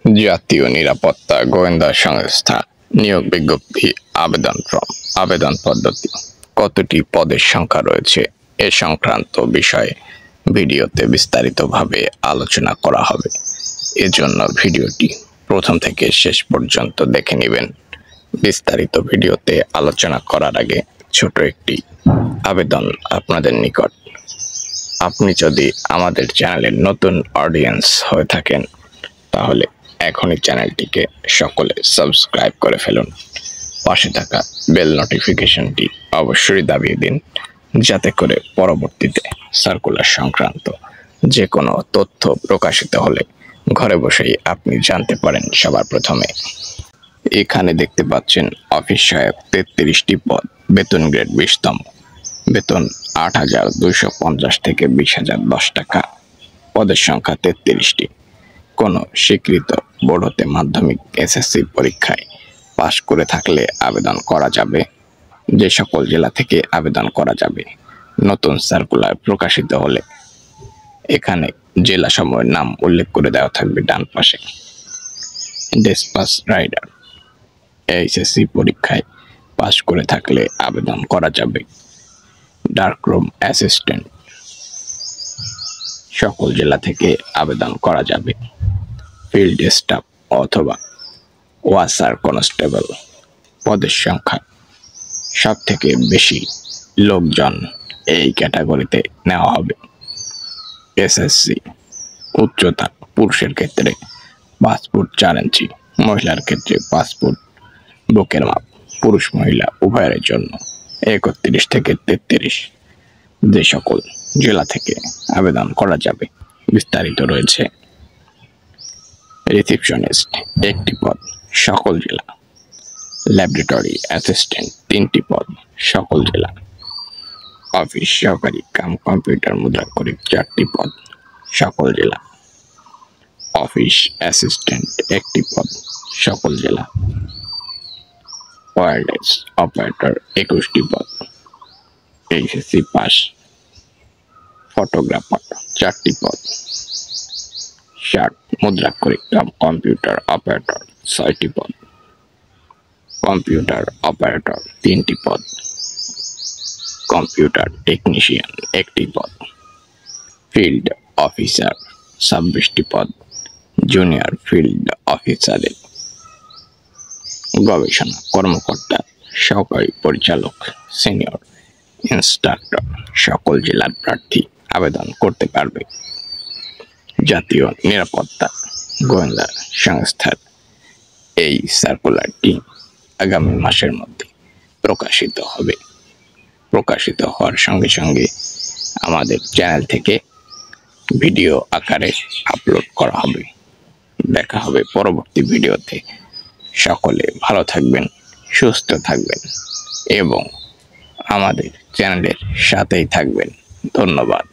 জাতীয় নিরাপত্তা গোয়েন্দা সংস্থা নিয়োগ বিজ্ঞপ্তি আবেদন ফর্ম আবেদন পদ্ধতি কতটি পদের সংখ্যা রয়েছে এ সংক্রান্ত বিষয়ে ভিডিওতে বিস্তারিতভাবে আলোচনা করা হবে। এজন্য ভিডিওটি প্রথম থেকে শেষ পর্যন্ত দেখে নেবেন। বিস্তারিত ভিডিওতে আলোচনা করার আগে ছোট একটি আবেদন আপনাদের নিকট। আপনি যদি আমাদের চ্যানেলের নতুন অডিয়েন্স হয়ে থাকেন তাহলে এখনই চ্যানেলটিকে সকলে সাবস্ক্রাইব করে ফেলুন। পাশে থাকা বেল নোটিফিকেশনটি অবশ্যই দাবিয়ে দিন, যাতে করে পরবর্তীতে সার্কুলার সংক্রান্ত যে কোনো তথ্য প্রকাশিত হলে ঘরে বসেই আপনি জানতে পারেন সবার প্রথমে। এখানে দেখতে পাচ্ছেন অফিস সহায়ক 33টি পদ, বেতন গ্রেড 20তম, বেতন 8,250 থেকে 20,010 টাকা, পদের সংখ্যা 33টি। কোনো স্বীকৃত বোর্ড হতে মাধ্যমিক এসএসসি পরীক্ষায় পাশ করে থাকলে আবেদন করা যাবে। যে সকল জেলা থেকে আবেদন করা যাবে, নতুন সার্কুলার প্রকাশিত হলে এখানে জেলা সমূহের নাম উল্লেখ করে দেওয়া থাকবে ডান পাশে। ডেসপাস রাইডার এইচএসসি পরীক্ষায় পাশ করে থাকলে আবেদন করা যাবে। ডার্করুম অ্যাসিস্ট্যান্ট সকল জেলা থেকে আবেদন করা যাবে। ফিল্ড স্টাফ অথবা ওয়াসার কনস্টেবল পদের সংখ্যা সব থেকে বেশি লোকজন এই ক্যাটাগরিতে নেওয়া হবে। এসএসসি উচ্চতা পুরুষের ক্ষেত্রে 5 ফুট 4 ইঞ্চি, মহিলার ক্ষেত্রে 5 ফুট বুকের মাপ, পুরুষ মহিলা উভয়ের জন্য 31 থেকে 33। যে সকল জেলা থেকে আবেদন করা যাবে বিস্তারিত রয়েছে। রিসিপশনিস্ট 1টি পদ, সকল জেলা। ল্যাবরেটরি অ্যাসিস্ট্যান্ট 3টি পদ, সকল জেলা। অফিস সহকারী কাম কম্পিউটার মুদ্রাক্ষরিক 4টি পদ, সকল জেলা। অফিস অ্যাসিস্ট্যান্ট 1টি পদ, সকল জেলা। ওয়্যারলেস অপারেটর 21টি পদ, এইচএসসি পাস। ফটোগ্রাফার 4টি পদ, শার্ট মুদ্রাক্ষরিক কাম কম্পিউটার অপারেটর 6টি পদ। কম্পিউটার অপারেটর 3টি পদ। কম্পিউটার টেকনিশিয়ান 1টি পদ। ফিল্ড অফিসার 26টি পদ, জুনিয়র ফিল্ড অফিসারের। গবেষণা কর্মকর্তা, সহকারী পরিচালক, সিনিয়র ইন্সট্রাক্টর সকল জেলার প্রার্থী আবেদন করতে পারবে। জাতীয় নিরাপত্তা গোয়েন্দা সংস্থার এই সার্কুলারটি আগামী মাসের মধ্যে প্রকাশিত হবে। প্রকাশিত হওয়ার সঙ্গে সঙ্গে আমাদের চ্যানেল থেকে ভিডিও আকারে আপলোড করা হবে। দেখা হবে পরবর্তী ভিডিওতে। সকলে ভালো থাকবেন, সুস্থ থাকবেন এবং আমাদের চ্যানেলের সাথেই থাকবেন। ধন্যবাদ।